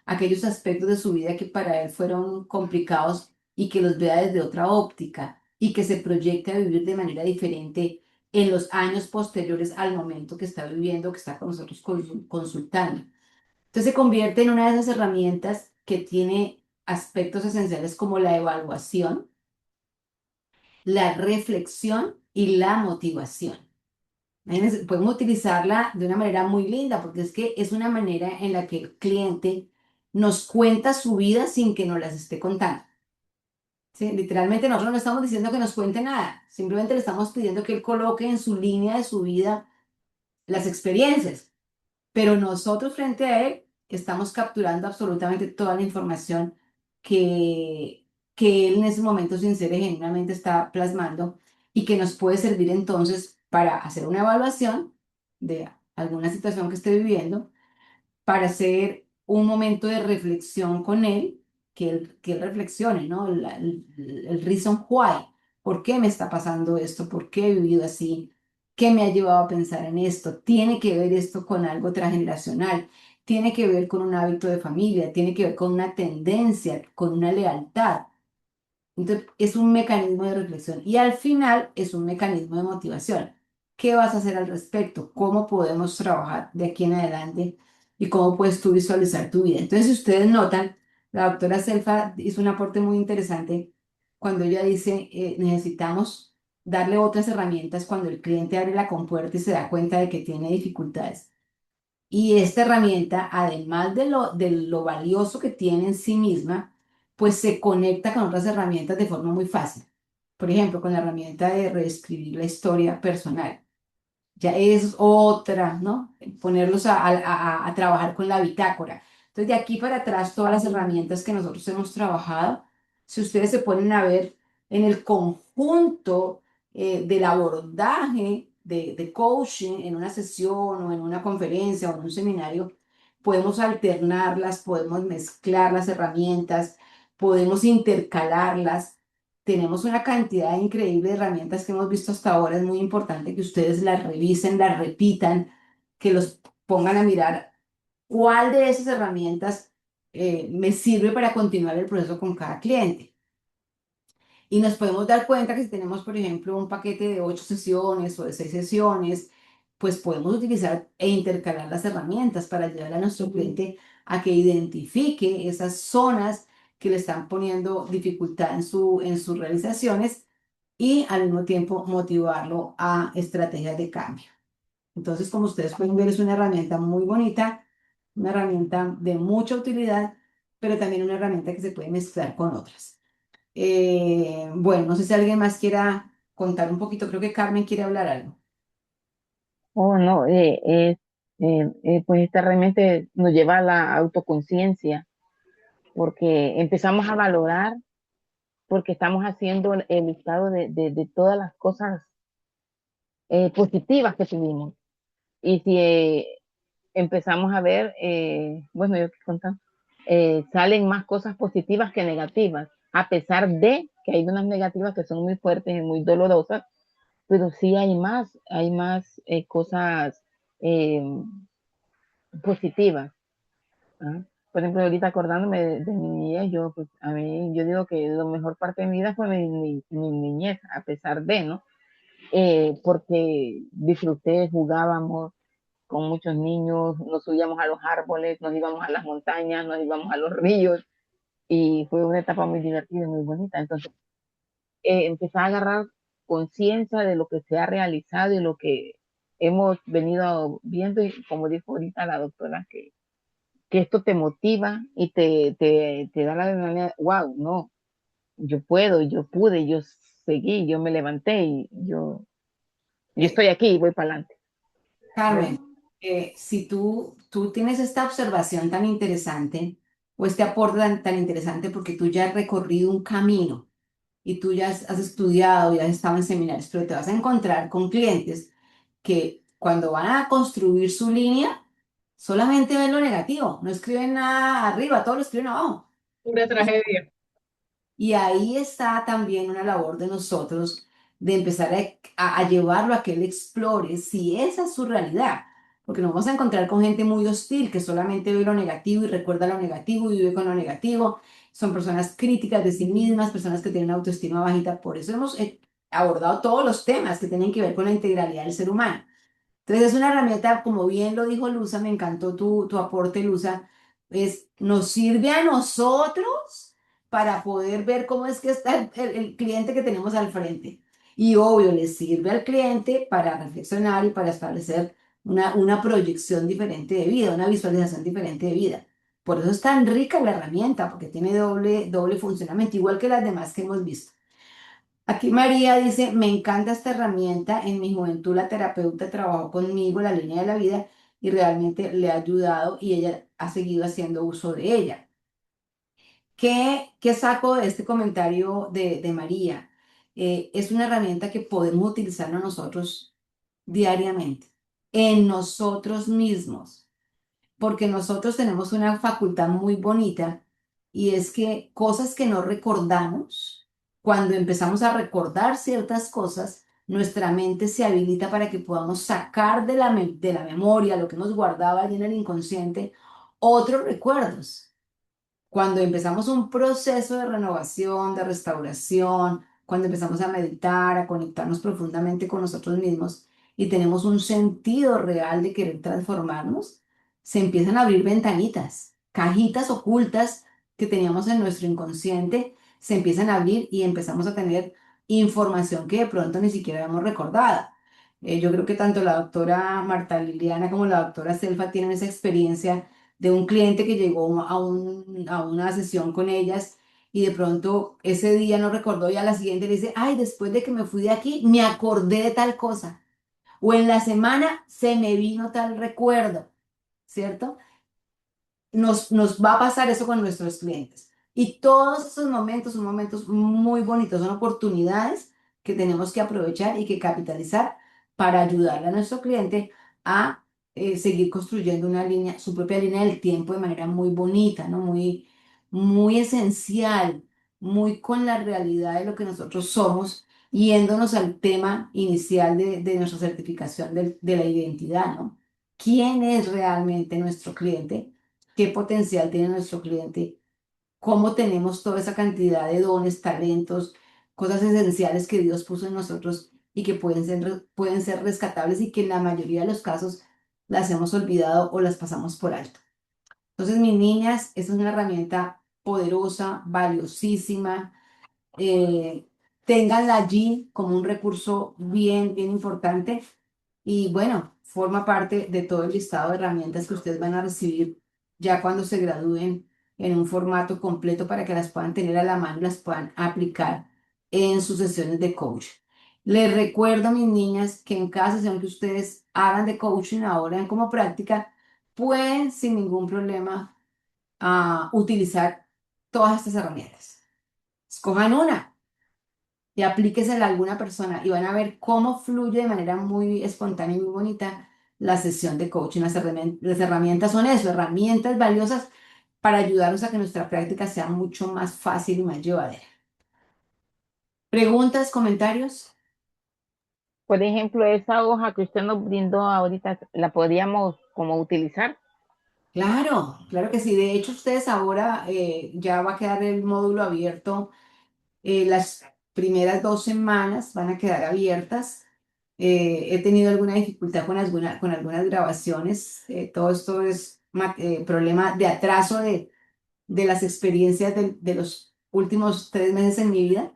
aquellos aspectos de su vida que para él fueron complicados y que los vea desde otra óptica y que se proyecte a vivir de manera diferente en los años posteriores al momento que está viviendo, que está con nosotros consultando. Entonces se convierte en una de esas herramientas que tiene aspectos esenciales como la evaluación, la reflexión y la motivación. Imagínense, podemos utilizarla de una manera muy linda porque es que es una manera en la que el cliente nos cuenta su vida sin que nos las esté contando. ¿Sí? Literalmente nosotros no estamos diciendo que nos cuente nada, simplemente le estamos pidiendo que él coloque en su línea de su vida las experiencias. Pero nosotros frente a él estamos capturando absolutamente toda la información que, que él en ese momento sincero y genuinamente está plasmando y que nos puede servir entonces para hacer una evaluación de alguna situación que esté viviendo, para hacer un momento de reflexión con él, que él reflexione, ¿no? El reason why, ¿por qué me está pasando esto? ¿Por qué he vivido así? ¿Qué me ha llevado a pensar en esto? ¿Tiene que ver esto con algo transgeneracional? ¿Tiene que ver con un hábito de familia? ¿Tiene que ver con una tendencia, con una lealtad? Entonces, es un mecanismo de reflexión y al final es un mecanismo de motivación. ¿Qué vas a hacer al respecto? ¿Cómo podemos trabajar de aquí en adelante? ¿Y cómo puedes tú visualizar tu vida? Entonces, si ustedes notan, la doctora Selfa hizo un aporte muy interesante cuando ella dice, necesitamos darle otras herramientas cuando el cliente abre la compuerta y se da cuenta de que tiene dificultades. Y esta herramienta, además de lo valioso que tiene en sí misma, pues se conecta con otras herramientas de forma muy fácil. Por ejemplo, con la herramienta de reescribir la historia personal. Ya es otra, ¿no? Ponerlos a trabajar con la bitácora. Entonces, de aquí para atrás, todas las herramientas que nosotros hemos trabajado, si ustedes se ponen a ver en el conjunto del abordaje de coaching en una sesión o en una conferencia o en un seminario, podemos alternarlas, podemos mezclar las herramientas, podemos intercalarlas. Tenemos una cantidad increíble de herramientas que hemos visto hasta ahora. Es muy importante que ustedes las revisen, las repitan, que los pongan a mirar cuál de esas herramientas me sirve para continuar el proceso con cada cliente. Y nos podemos dar cuenta que si tenemos, por ejemplo, un paquete de 8 sesiones o de 6 sesiones, pues podemos utilizar e intercalar las herramientas para ayudar a nuestro cliente a que identifique esas zonas que le están poniendo dificultad en sus realizaciones y al mismo tiempo motivarlo a estrategias de cambio. Entonces, como ustedes pueden ver, es una herramienta muy bonita, una herramienta de mucha utilidad, pero también una herramienta que se puede mezclar con otras. Bueno, no sé si alguien más quiera contar un poquito, creo que Carmen quiere hablar algo. Oh, no, pues esta realmente nos lleva a la autoconciencia, porque empezamos a valorar, porque estamos haciendo el listado de todas las cosas positivas que tuvimos. Y si empezamos a ver, bueno, yo contando, salen más cosas positivas que negativas, a pesar de que hay unas negativas que son muy fuertes y muy dolorosas, pero sí hay más cosas eh, positivas. ¿Ah? Por ejemplo, ahorita acordándome de mi niñez, yo, pues, a mí, yo digo que lo mejor parte de mi vida fue mi niñez, a pesar de, ¿no? Porque disfruté, jugábamos con muchos niños, nos subíamos a los árboles, nos íbamos a las montañas, nos íbamos a los ríos, y fue una etapa muy divertida y muy bonita. Entonces, empecé a agarrar conciencia de lo que se ha realizado y lo que hemos venido viendo, y como dijo ahorita la doctora, que esto te motiva y te da la adrenalina, wow, no, yo puedo, yo pude, yo seguí, yo me levanté y yo Eh, estoy aquí y voy para adelante. ¿Verdad? Carmen, si tú tienes esta observación tan interesante o este aporte tan interesante porque tú ya has recorrido un camino y tú ya has estudiado, ya has estado en seminarios, pero te vas a encontrar con clientes que cuando van a construir su línea, solamente ven lo negativo, no escriben nada arriba, todo lo escriben abajo. Pura tragedia. Y ahí está también una labor de nosotros de empezar a llevarlo a que él explore si esa es su realidad. Porque nos vamos a encontrar con gente muy hostil que solamente ve lo negativo y recuerda lo negativo y vive con lo negativo. Son personas críticas de sí mismas, personas que tienen autoestima bajita. Por eso hemos abordado todos los temas que tienen que ver con la integralidad del ser humano. Entonces es una herramienta, como bien lo dijo Luza, me encantó tu aporte, Luza, nos sirve a nosotros para poder ver cómo es que está el cliente que tenemos al frente. Y obvio, le sirve al cliente para reflexionar y para establecer una proyección diferente de vida, una visualización diferente de vida. Por eso es tan rica la herramienta, porque tiene doble funcionamiento, igual que las demás que hemos visto. Aquí María dice, me encanta esta herramienta. En mi juventud la terapeuta trabajó conmigo la línea de la vida y realmente le ha ayudado y ella ha seguido haciendo uso de ella. ¿Qué saco de este comentario de María? Es una herramienta que podemos utilizarlo nosotros diariamente, en nosotros mismos porque nosotros tenemos una facultad muy bonita y es que cosas que no recordamos, cuando empezamos a recordar ciertas cosas, nuestra mente se habilita para que podamos sacar de la memoria lo que nos guardaba allí en el inconsciente otros recuerdos. Cuando empezamos un proceso de renovación, de restauración, cuando empezamos a meditar, a conectarnos profundamente con nosotros mismos y tenemos un sentido real de querer transformarnos, se empiezan a abrir ventanitas, cajitas ocultas que teníamos en nuestro inconsciente, se empiezan a abrir y empezamos a tener información que de pronto ni siquiera habíamos recordado. Yo creo que tanto la doctora Marta Liliana como la doctora Selfa tienen esa experiencia de un cliente que llegó a una sesión con ellas y de pronto ese día no recordó y a la siguiente le dice, ay, después de que me fui de aquí, me acordé de tal cosa. O en la semana se me vino tal recuerdo, ¿cierto? Nos va a pasar eso con nuestros clientes. Y todos esos momentos son momentos muy bonitos, son oportunidades que tenemos que aprovechar y que capitalizar para ayudarle a nuestro cliente a seguir construyendo una línea, su propia línea del tiempo de manera muy bonita, ¿no? Muy esencial, muy con la realidad de lo que nosotros somos, yéndonos al tema inicial de nuestra certificación de la identidad, ¿no? ¿Quién es realmente nuestro cliente? ¿Qué potencial tiene nuestro cliente? ¿Cómo tenemos toda esa cantidad de dones, talentos, cosas esenciales que Dios puso en nosotros y que pueden ser rescatables y que en la mayoría de los casos las hemos olvidado o las pasamos por alto? Entonces, mis niñas, esa es una herramienta poderosa, valiosísima. eh, Ténganla allí como un recurso bien importante y bueno, forma parte de todo el listado de herramientas que ustedes van a recibir ya cuando se gradúen en un formato completo para que las puedan tener a la mano y las puedan aplicar en sus sesiones de coach. Les recuerdo, mis niñas, que en cada sesión que ustedes hagan de coaching ahora en como práctica, pueden sin ningún problema utilizar todas estas herramientas. Escojan una y aplíquesela a alguna persona y van a ver cómo fluye de manera muy espontánea y muy bonita la sesión de coaching. Las herramientas son eso, herramientas valiosas para ayudarnos a que nuestra práctica sea mucho más fácil y más llevadera. ¿Preguntas, comentarios? Por ejemplo, esa hoja que usted nos brindó ahorita, ¿la podríamos como utilizar? Claro, claro que sí. De hecho, ustedes ahora ya va a quedar el módulo abierto. Las primeras 2 semanas van a quedar abiertas. He tenido alguna dificultad con algunas grabaciones. Todo esto es problema de atraso de las experiencias de los últimos 3 meses en mi vida,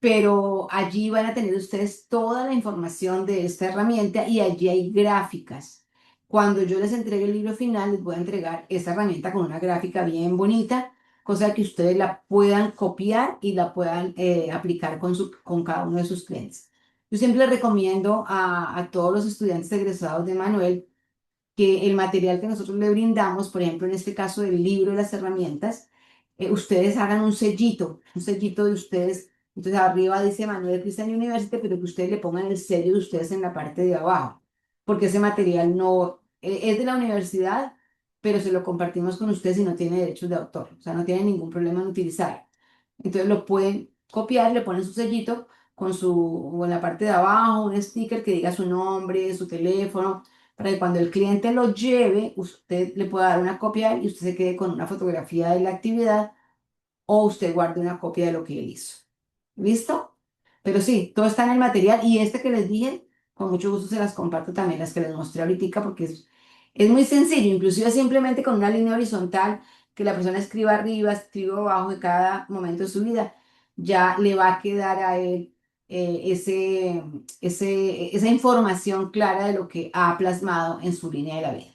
pero allí van a tener ustedes toda la información de esta herramienta y allí hay gráficas. Cuando yo les entregue el libro final, les voy a entregar esta herramienta con una gráfica bien bonita, cosa que ustedes la puedan copiar y la puedan aplicar con cada uno de sus clientes. Yo siempre les recomiendo a todos los estudiantes egresados de Manuel que el material que nosotros le brindamos, por ejemplo, en este caso del libro y las herramientas, ustedes hagan un sellito de ustedes. Entonces arriba dice Manuel Christian University, pero que ustedes le pongan el sello de ustedes en la parte de abajo, porque ese material no es de la universidad, pero se lo compartimos con ustedes y no tiene derechos de autor, o sea, no tienen ningún problema en utilizarlo. Entonces lo pueden copiar, le ponen su sellito o en la parte de abajo, un sticker que diga su nombre, su teléfono, para que cuando el cliente lo lleve, usted le pueda dar una copia y usted se quede con una fotografía de la actividad o usted guarde una copia de lo que él hizo. ¿Listo? Pero sí, todo está en el material y este que les dije, con mucho gusto se las comparto también, las que les mostré ahorita, porque es muy sencillo, inclusive simplemente con una línea horizontal que la persona escriba arriba, escriba abajo de cada momento de su vida, ya le va a quedar a él esa información clara de lo que ha plasmado en su línea de la vida.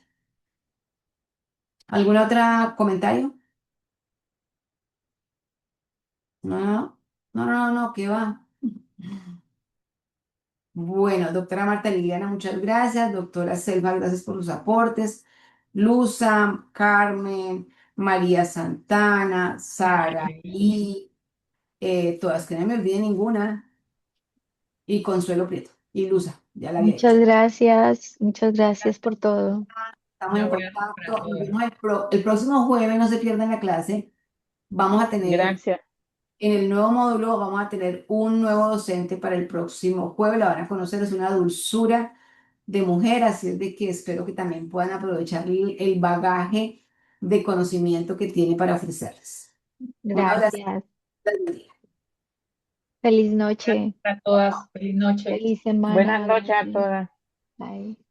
¿Algún otro comentario? No, no, no, no, no, ¿qué va? Bueno, doctora Marta Liliana, muchas gracias. Doctora Selva, gracias por sus aportes. Luza, Carmen, María Santana, Sara Vale. y todas, que no me olvide ninguna. Y Consuelo Prieto. Y Luza, ya la había hecho. Muchas gracias por todo. Estamos Ya en voy a anotar contacto. Nos todo. vemos el próximo jueves, no se pierdan la clase. Vamos a tener Gracias. En el nuevo módulo vamos a tener un nuevo docente para el próximo jueves. La van a conocer, es una dulzura de mujer, así es de que espero que también puedan aprovechar el bagaje de conocimiento que tiene para ofrecerles. Un abrazo. Gracias. Feliz noche. Gracias a todas. Feliz noche. Feliz Buenas semana. noches a Gracias. todas. Bye.